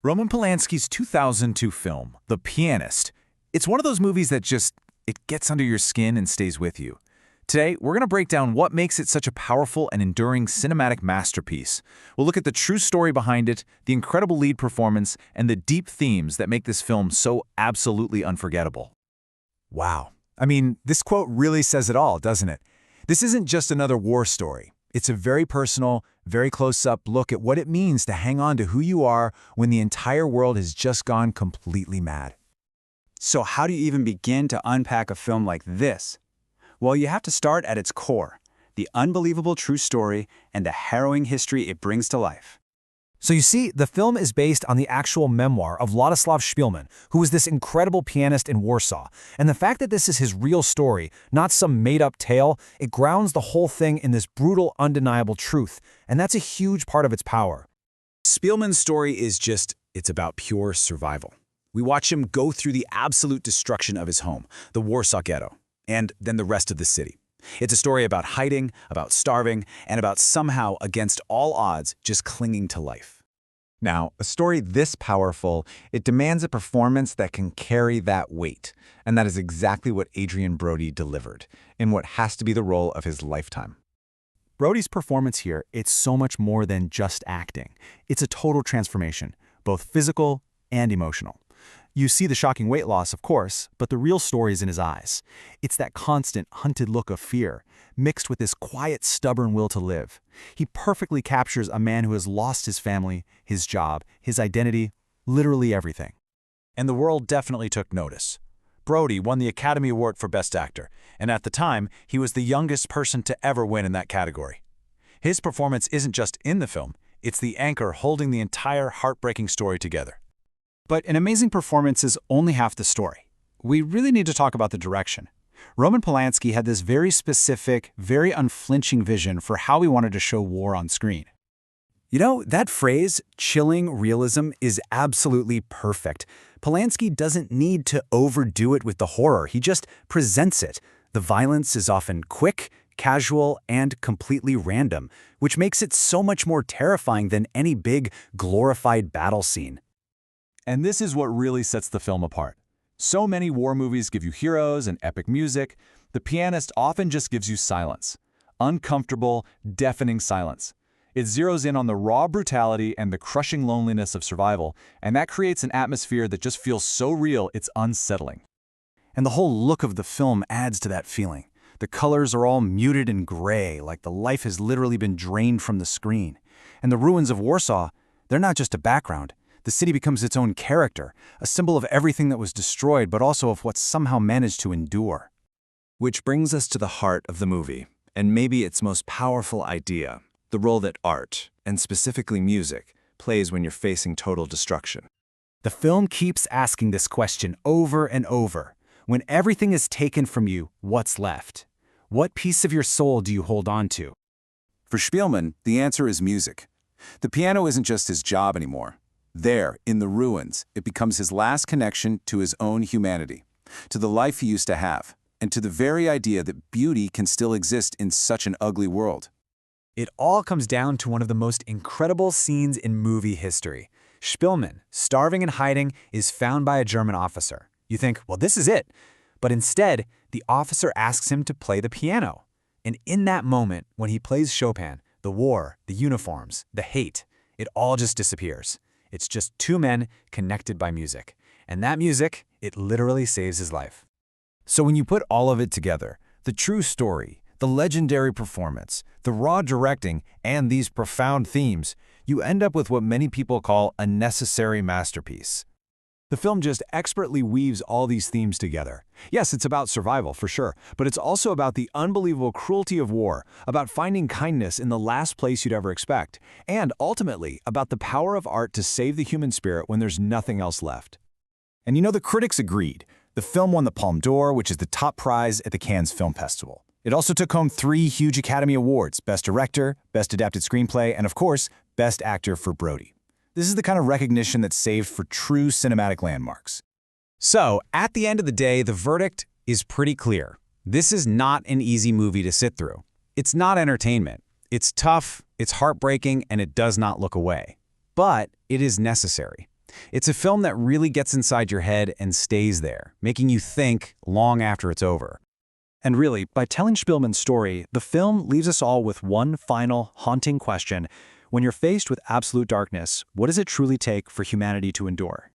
Roman Polanski's 2002 film, The Pianist. It's one of those movies that it gets under your skin and stays with you. Today, we're going to break down what makes it such a powerful and enduring cinematic masterpiece. We'll look at the true story behind it, the incredible lead performance, and the deep themes that make this film so absolutely unforgettable. Wow. I mean, this quote really says it all, doesn't it? This isn't just another war story. It's a very personal, very close-up look at what it means to hang on to who you are when the entire world has just gone completely mad. So how do you even begin to unpack a film like this? Well, you have to start at its core, the unbelievable true story and the harrowing history it brings to life. So you see, the film is based on the actual memoir of Władysław Szpilman, who was this incredible pianist in Warsaw. And the fact that this is his real story, not some made-up tale, it grounds the whole thing in this brutal, undeniable truth. And that's a huge part of its power. Szpilman's story is it's about pure survival. We watch him go through the absolute destruction of his home, the Warsaw Ghetto, and then the rest of the city. It's a story about hiding, about starving, and about somehow, against all odds, just clinging to life. Now, a story this powerful, it demands a performance that can carry that weight. And that is exactly what Adrien Brody delivered, in what has to be the role of his lifetime. Brody's performance here, it's so much more than just acting. It's a total transformation, both physical and emotional. You see the shocking weight loss, of course, but the real story is in his eyes. It's that constant, hunted look of fear, mixed with this quiet, stubborn will to live. He perfectly captures a man who has lost his family, his job, his identity, literally everything. And the world definitely took notice. Brody won the Academy Award for Best Actor, and at the time, he was the youngest person to ever win in that category. His performance isn't just in the film, it's the anchor holding the entire heartbreaking story together. But an amazing performance is only half the story. We really need to talk about the direction. Roman Polanski had this very specific, very unflinching vision for how he wanted to show war on screen. You know, that phrase, chilling realism, is absolutely perfect. Polanski doesn't need to overdo it with the horror, he just presents it. The violence is often quick, casual, and completely random, which makes it so much more terrifying than any big, glorified battle scene. And this is what really sets the film apart. So many war movies give you heroes and epic music. The Pianist often just gives you silence. Uncomfortable, deafening silence. It zeroes in on the raw brutality and the crushing loneliness of survival, and that creates an atmosphere that just feels so real it's unsettling. And the whole look of the film adds to that feeling. The colors are all muted and gray, like the life has literally been drained from the screen. And the ruins of Warsaw, they're not just a background. The city becomes its own character, a symbol of everything that was destroyed, but also of what somehow managed to endure. Which brings us to the heart of the movie, and maybe its most powerful idea, the role that art, and specifically music, plays when you're facing total destruction. The film keeps asking this question over and over. When everything is taken from you, what's left? What piece of your soul do you hold on to? For Szpilman, the answer is music. The piano isn't just his job anymore. There, in the ruins, it becomes his last connection to his own humanity, to the life he used to have, and to the very idea that beauty can still exist in such an ugly world. It all comes down to one of the most incredible scenes in movie history. Szpilman, starving and hiding, is found by a German officer. You think, well, this is it. But instead, the officer asks him to play the piano. And in that moment, when he plays Chopin, the war, the uniforms, the hate, it all just disappears. It's just two men connected by music. And that music, it literally saves his life. So when you put all of it together, the true story, the legendary performance, the raw directing, and these profound themes, you end up with what many people call a necessary masterpiece. The film just expertly weaves all these themes together. Yes, it's about survival, for sure, but it's also about the unbelievable cruelty of war, about finding kindness in the last place you'd ever expect, and ultimately about the power of art to save the human spirit when there's nothing else left. And you know, the critics agreed. The film won the Palme d'Or, which is the top prize at the Cannes Film Festival. It also took home 3 huge Academy Awards, Best Director, Best Adapted Screenplay, and of course, Best Actor for Brody. This is the kind of recognition that's saved for true cinematic landmarks. So, at the end of the day, the verdict is pretty clear. This is not an easy movie to sit through. It's not entertainment. It's tough, it's heartbreaking, and it does not look away. But it is necessary. It's a film that really gets inside your head and stays there, making you think long after it's over. And really, by telling Szpilman's story, the film leaves us all with one final, haunting question. When you're faced with absolute darkness, what does it truly take for humanity to endure?